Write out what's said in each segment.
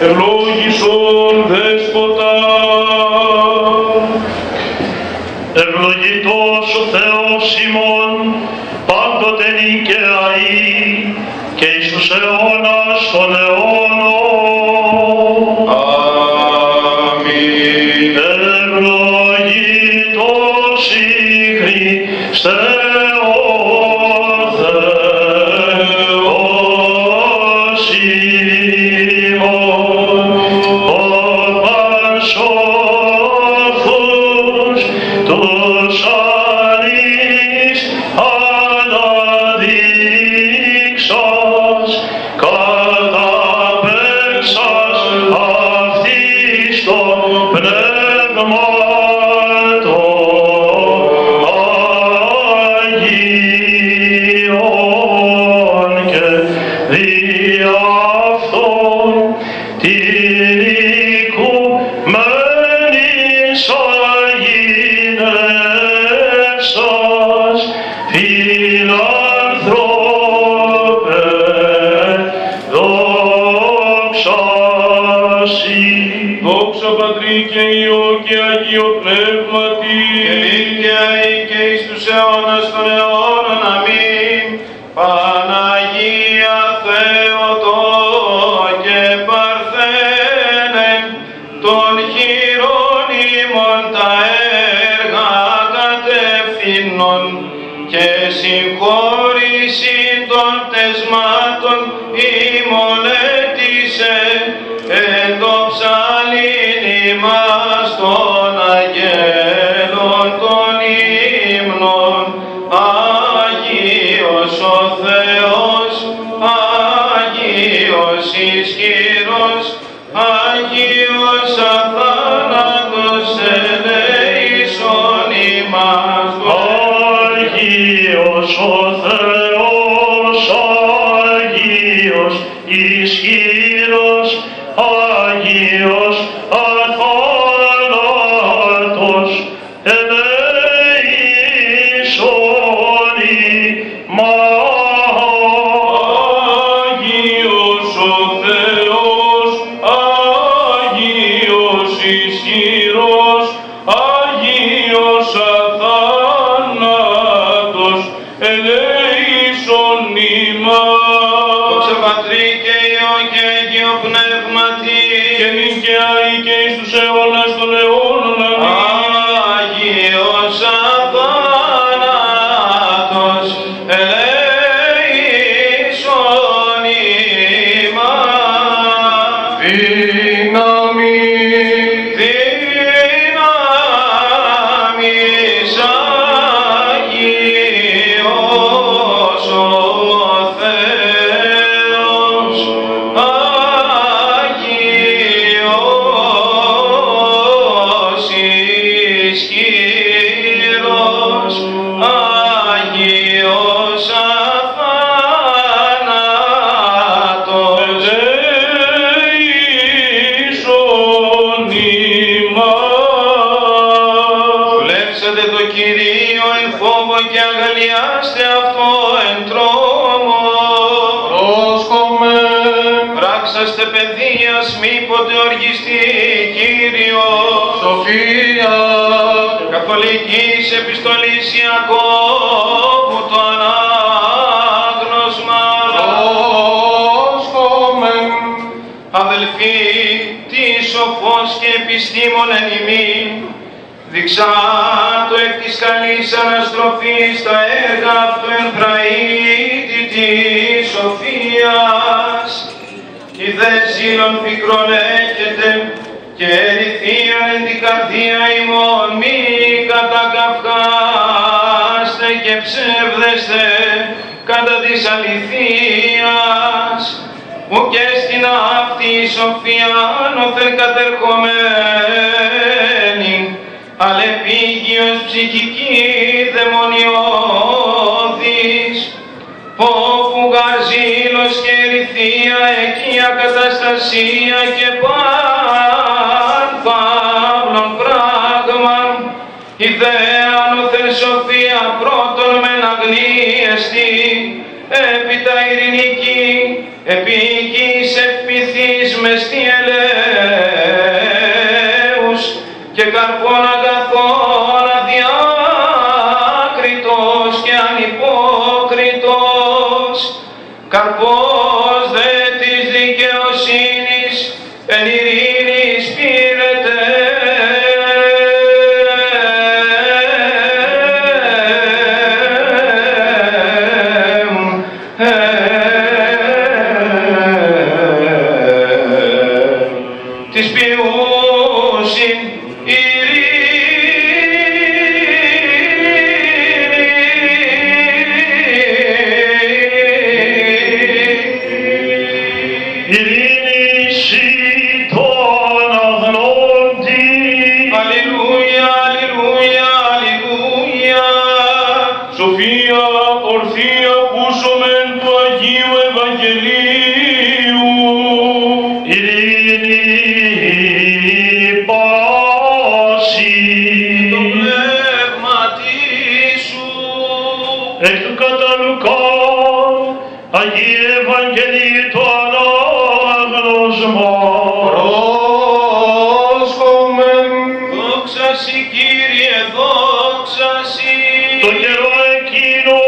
ευλόγησον Δέσποτα. Ευλογητός ο Θεός ημών, πάντοτε νικαιαή, και εις τους αιώνας των αιώνων. Αμήν. Ευλογητός η Χριστέ ο Θεός ημών, ο πασόφους τους αλείς αναδείξας, καταπέμψας αυτής το πνεύμα το Αγίον, και δι' αυτόν την οικουμένης αγινεύσας, φιλανθρώπε, δόξα σοι. Δόξα Πατρί και Υιό και Αγίο Πνεύματι. Και δίκαιαη και εις τους αιώνας των αιώνων. Αμήν. Παναγία Θεοτό και Παρθένε, των χειρών ημών τα έργα κατευθύνων, και συγχώρηση των πτεσμάτων ημών έτησε, εν το ψαλήν ημάς των αγγέλων των ύμνων. Άγιος ο Θεός, Άγιος ισχυρός, Άγιος αθάνατος, ελέησον ημάς. Άγιος ο Θεός, Άγιος ισχυρός, Άγιος αθάνατος, ελέησον ημάς. Άγιος ο Θεός, Άγιος ισχυρός, Άγιος αθάνατος, ελέησον ημάς. Δόξα Πατρί και Υιό και Αγίο Πνεύματι. Και νικαιαή και εις τους αιώνας των αιώνων. Αμήν. Άγιος αθάνατος, ελέησον ημάς. Δύναμη. Δύναμις Άγιος ο Θεός, Άγιος ισχυρός, Άγιος αθάνατος, ελέησον ημάς. δουλέψατε το Κυρίο εν φόβο και αγαλιάστε αυτό εν τρόμο. Πρόσκομεν. Πράξαστε παιδείας μήποτε οργιστεί Κύριο. Σοφία. Καθολικής επιστολής Ιακώβου το ανάγνωσμα. Πρόσκομεν. Αδελφοί, τι σοφός και επιστήμον εν ημί, δειξάτο εκ της καλής αναστροφής τα έργα αυτού ενθραήτητης σοφίας. Η δε ζήλων πικρόν έχετε, και ερηθείαν εν την καρδία ημών μη κατακαυχάστε και ψεύδεστε κατά της αληθείας, ουκ στην αυτή η σοφία άνωθεν κατερχομένη, αλεπίγειος ψυχική δαιμονιώδης, όπου γαρζήλος και ερηθεία, εκεία καταστασία και παύλων πράγμαν, η δε άνωθεν σοφία πρώτον μεν αγνίεστη, έπειτα ειρηνική, επί οικής ευπηθής μεστή ελεύθερη, καρπών αγαθών αδιάκριτος και ανυπόκριτος, καρπός δε της δικαιοσύνης εν ειρήνης πήρεται. Της ποιούσιν Σοφία ορθή ακούσομεν του Αγίου Ευαγγελίου. Ειρήνη πάση το πνεύματι σου. εκ του κατά Λουκά, Αγίε Ευαγγελίου το ανάγνωσμα. Πρόσχομεν. Δόξα σοι Κύριε, δόξα σοι. Το καιρό εκείνο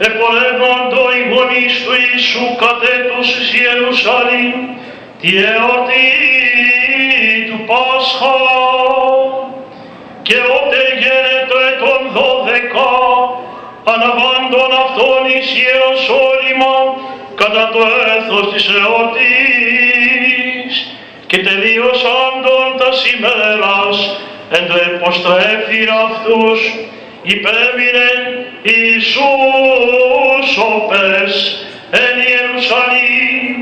επορεύοντο οι γονείς του Ιησού κατέτους εις Ιερουσαλήμ τη εορτή του Πάσχα, και ότε γένετο ετών 12 αναβάντων αυτών εις Ιεροσόλυμα κατά το έθος της εορτής, και τελείωσάντων τας ημέρας εν το εποστρέφειν αυτούς υπέμεινεν Ιησούς οπες εν Ιερουσαλήμ,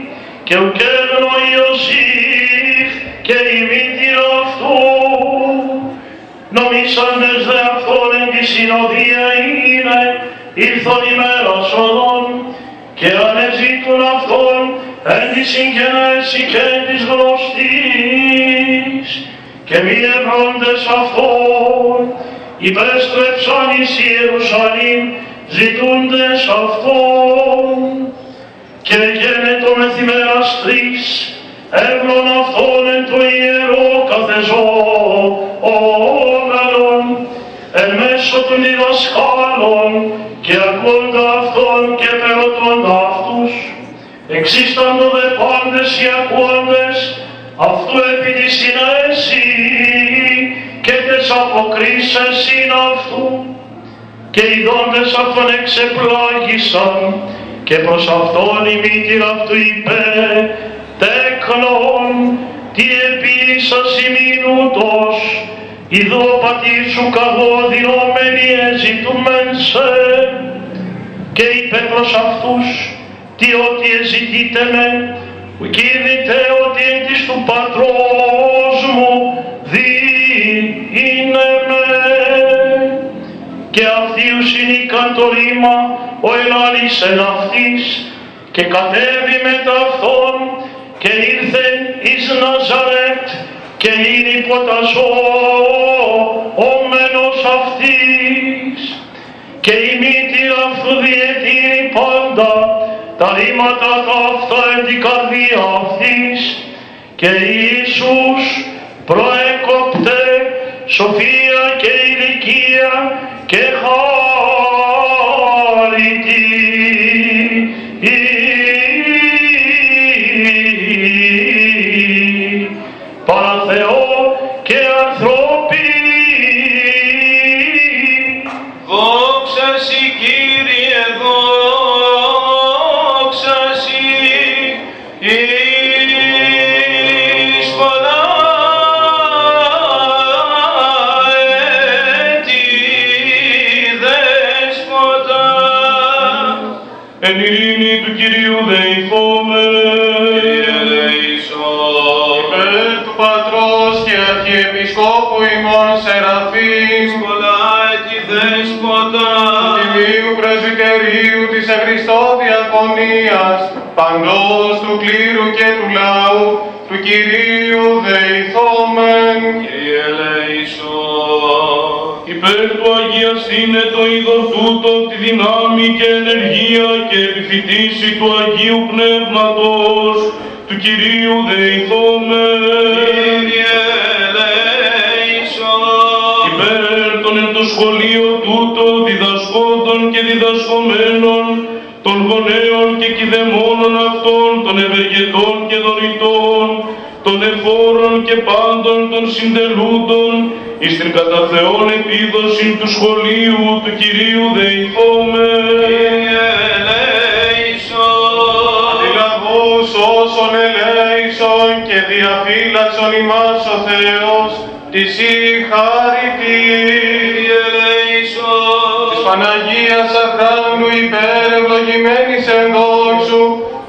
και ουκέδνο Ιωσήφ και η μήτηρ αυτού, νομίσαντες δε αυτόν εν τη συνοδεία είναι ήλθον ημέρας οδόν, και ανεζήτουν αυτόν εν τη συγγενέση και εν της γνωστής, και μη ευρώντες αυτόν υπέστρεψαν εις Ιερουσαλήμ ζητούντες αυτόν, και γένετο μεθημέρας 3 έβρον αυτόν εν το ιερό καθεζόμενον εν μέσω των διδασκάλων, και ακούντα αυτόν και περωτώντα αυτούς, εξίσταντο δε πάντες οι ακούοντες αυτού επί τη συνέση και τες αποκρίσες είναι αυτού, και οι δόντες αυτόν εξεπλάγησαν, και προς αυτόν η μήτηρ αυτού είπε τέκνον τι επίησας ημίν ούτως, ειδώ πατήρ σου καγώδυνομενοι εζητούμεν σε, και είπε προς αυτούς τι ότι εζητείτε με, κι είδητε ότι εν της του πατρός μου είναι με, και αυτοί ουσινήκαν το ρήμα ο ελάλησεν αυτής, και κατέβη μετά αυτόν και ήρθεν εις Ναζαρέτ, και είναι υποτασσόμενος αυτής, και η μήτηρ αυτού διετήρη πάντα τα ρήματα τα αυτά εν την καρδία αυτής, και Ιησούς προέκοπτε σοφία και ηλικία και χάρητη παρά Θεό και ανθρώποι. Δόξα σοι Κύριε, δόξα σοι εις πολλά έτη δέσποτα. Εν ειρήνη του Κυρίου δεηθώμεν. Κύριε ελέησον. Υπέρ του Πατρός και Αρχιεπισκόπου ημών Σεραφείμ, Πολλά έτη δέσποτα. του Τιμίου Πρεσβυτερίου της Ευχριστό Διακονίας, παντός του κλήρου και του λαού, του Κυρίου δεηθώμεν. Κύριε ελέησον. Υπέρ του Αγίας είναι το είδωρ τούτο, τη δυνάμει και ενεργία και επιφυτίση του Αγίου Πνεύματος, του Κυρίου δεηθώμεν. Κύριε ελέησον. εφέρτων εν το σχολείο τούτο διδασκόντων και διδασκομένων, των γονέων και κηδεμόνων αυτών, των ευεργετών και δωρητών, των εφόρων και πάντων των συντελούντων, εις την κατά Θεόν επίδοση του σχολείου του Κυρίου δεηθώμε. Κύριε ελέησον. Αντιλαβούς όσων ελέησον και διαφύλαξον ημάς ο Θεός, της η χάρητη. Κύριε ελέησον. Της Παναγίας Αχράντου υπερευλογημένης εν δόξου,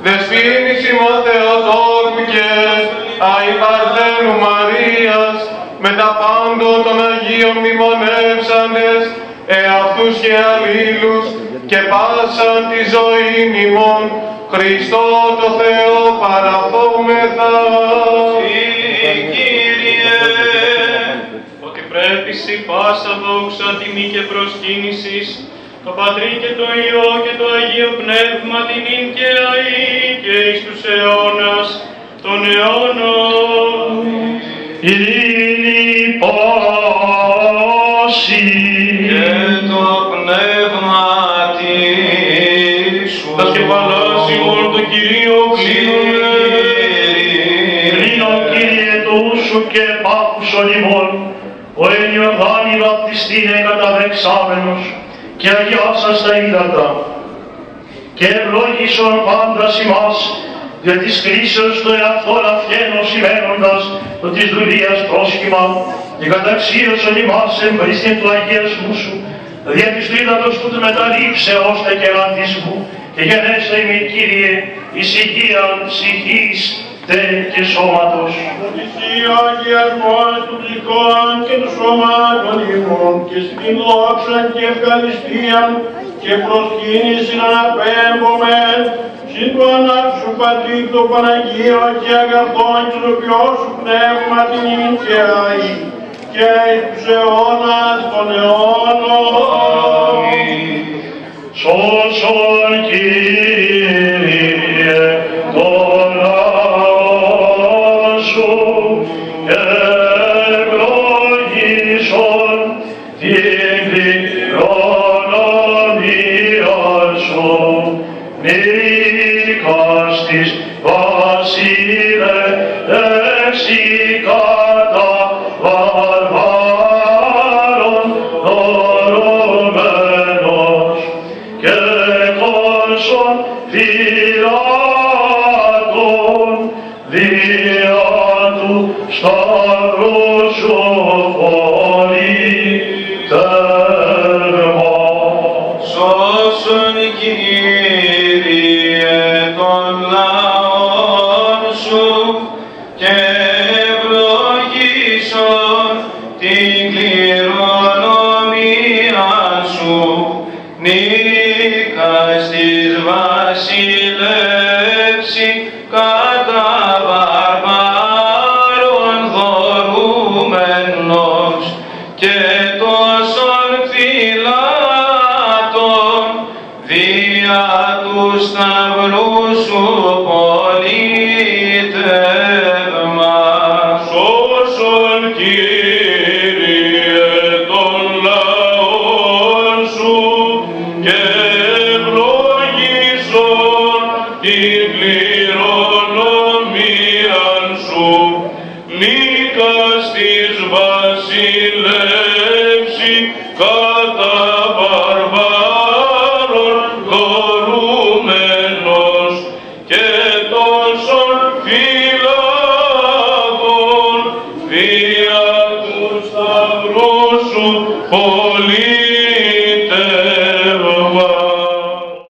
δεσποίνης ημών Θεοτόκου και αϊ Παρθένου Μαρίας, με τα πάντων των Αγίων μνημονεύσαντες, εαυτούς και αλλήλους, και πάσαν τη ζωή ημών, Χριστό το Θεό παραθόμεθα. Κύριε. Ότι πρέπει σοι πάσα δόξα, τιμή και προσκύνησης, το Πατρί και το Υιό και το Αγίο Πνεύμα την ίν και αΐ και εις τους αιώνας των αιώνων. Ειρήνη πάση Και το πνεύμα σου. Τα σκεφαλάς ημών το Κυρίο κλείνουμε. Κλείνω Κύριε το ούσου και πάκουσον ημών, ο εν Ιορδάνη βαπτιστήνε καταδεξάμενος και αγιάσας τα ύδατα και ευλόγησον πάντας ημάς δια της κρίσεως το εαυτόν αυγένοςημένοντας το της δουλείας πρόσχημα και καταξίωσον ημάς εμπρίστην του αγιασμού σου δια της του ύδατος τούτου μεταλήψεως τε κεραντισμού και γενέσαι ημί Κύριε εις υγείαν ψυχής τε και σώματος. Οδυσσία αγιασμός του ψυχών και του σώματων ημών και στην δόξα και ευχαριστίαν και προσκύνησιν αναπέμπομεν συν το ανάψου Πατρί το Παναγίο και αγαθόν και το Υιό σου πνεύμα την ίν και αΐ και εις τους αιώνας των αιώνων. Σώσον Κύριε τον λαό σου και ευλογήσον την κληρονομία σου νίκας της βασιλεύση κατά βαρβάρων δωρούμενος και τόσων φυλάτων δια του σταυρού σου πολιτεύμας. Σώσον Κύριε των λαών σου και ευλογήσον την κληρονομία σου νίκας της βασιλεύση κατά βαρβάρων δωρούμενος και τόσων φυλάτων δια του σταυρού σου πολιτεύμας. Σώσον Κύριε των λαών σου και ευλογήσον την κληρονομία σου νίκας της βασιλεύση κατά βαρβάρων δωρούμενος και τόσων φυλάτων δια του σταυρού σου πολίτες.